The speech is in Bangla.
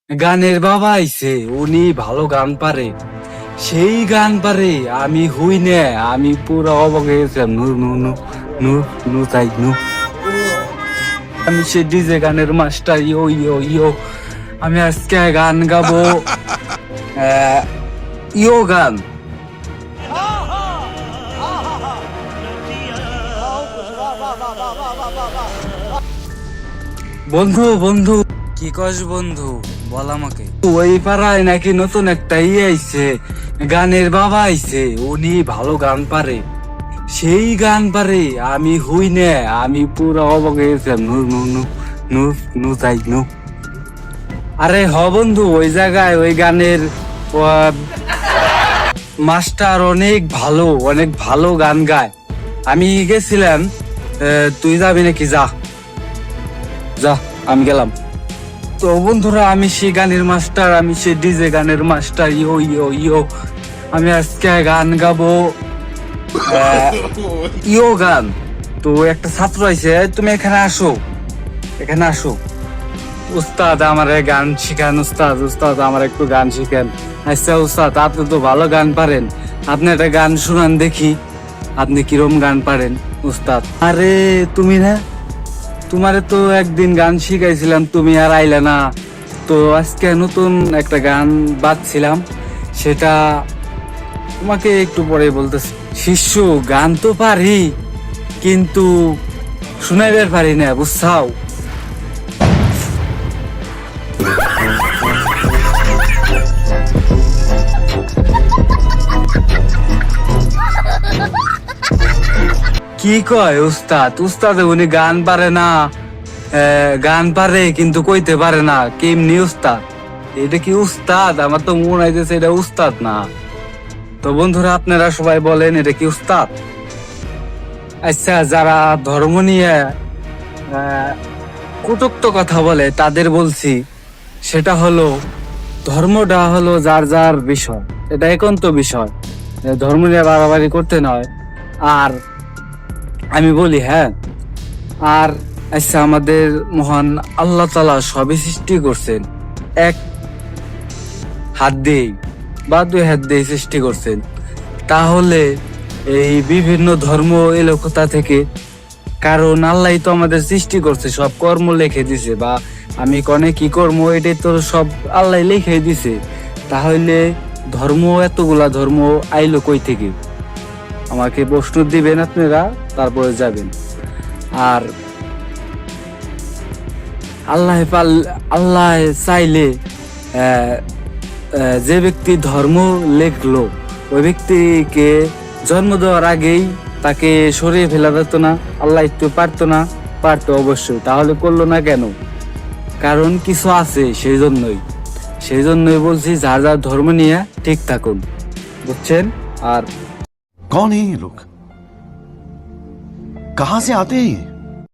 গানের বাবা আইছে, উনি ভালো গান পারে। সেই গান পারে, আমি হুই নে, আমি পুরো অবাক হয়ে গেছিলাম। নু নু নু নু নু তাই নু, আমি সে ডিজে গানের মাস্টার। ইয়ো ইয়ো ইয়ো, আমি আজকে গান গাবো। আহ, ইয়ো গান। বন্ধু বন্ধু, কি কস বন্ধু, বল আমাকে। ওই পাড়ায় নাকি নতুন একটা আইছে, গানের বাবা আইছে, উনি ভালো গান পারে। সেই গান পারে, আমি হুই নে, আমি পুরো অবাক হয়ে গেছিলাম। নু নু নু নু নু তাই নু। আরে হ বন্ধু, ওই জায়গায় ওই গানের মাস্টার অনেক ভালো, অনেক ভালো গান গায়। আমি গেছিলাম, তুই যাবি নাকি? যা যা, আমি গেলাম। তো বন্ধুরা, আমি সেই গানের মাস্টার, আমি সেই ডিজে গানের মাস্টার। ইয়ো ইয়ো ইয়ো, আমি আজকে গান গাবো। ইয়ো গান। তো একটা ছাত্র আইছে, তুমি এখানে আসো, এখানে আসো। উস্তাদ, আমার গান শিখান। উস্তাদ উস্তাদ, আমার একটু গান শিখান। আচ্ছা উস্তাদ, আপনি তো ভালো গান পারেন, আপনি একটা গান শুনান দেখি, আপনি কিরম গান পারেন উস্তাদ। আরে তুমি না, তোমারে তো একদিন গান শিখাইছিলাম, তুমি আর আইলে না। তো আজকে নতুন একটা গান বাজছিলাম, সেটা তোমাকে একটু পরে বলতেছি। শিষ্য, গান তো পারি, কিন্তু শুনাইবার পারি না, বুঝছাও। কি কয় উস্তাদ? উস্তাদ উনি গান পারে না, গান পারে কিন্তু কইতে পারে না, কেমনি উস্তাদ? এটা কি উস্তাদ? আমার তো মনে হইতেছে এটা উস্তাদ না। তো বন্ধুরা, আপনারা সবাই বলেন, এটা কি উস্তাদ? আচ্ছা, যারা ধর্ম নিয়ে কটূক্ত কথা বলে তাদের বলছি, সেটা হলো, ধর্মটা হলো যার যার বিষয়, এটা একান্ত বিষয়, ধর্ম নিয়ে বাড়াবাড়ি করতে নয়। আর আমি বলি, হ্যাঁ, আর আচ্ছা, আমাদের মহান আল্লাহ তাআলা সবই সৃষ্টি করছেন এক হাত দিয়েই বা দুই হাত দিয়ে সৃষ্টি করছেন। তাহলে এই বিভিন্ন ধর্ম এলো কোথা থেকে? কারণ আল্লাহ তো আমাদের সৃষ্টি করছে, সব কর্ম লিখে দিছে, বা আমি কনে কি কর্ম, এটাই তো সব আল্লাহ লিখে দিছে। তাহলে ধর্ম, এতগুলা ধর্ম আইলো কই থেকে? আমাকে প্রশ্ন দিবেন আপনারা, তারপরে যাবেন। আর আল্লাহ চাইলে যে ব্যক্তি ধর্ম লেখলো, ওই ব্যক্তিকে জন্ম দেওয়ার আগেই তাকে সরিয়ে ফেলা যেত না? আল্লাহ একটু পারতো না? পারতো অবশ্যই। তাহলে করলো না কেন? কারণ কিছু আছে, সেই জন্যই বলছি, যার যার ধর্ম নিয়ে ঠিক থাকুন, বুঝছেন? আর कौन है ये लोग? कहां से आते हैं ये?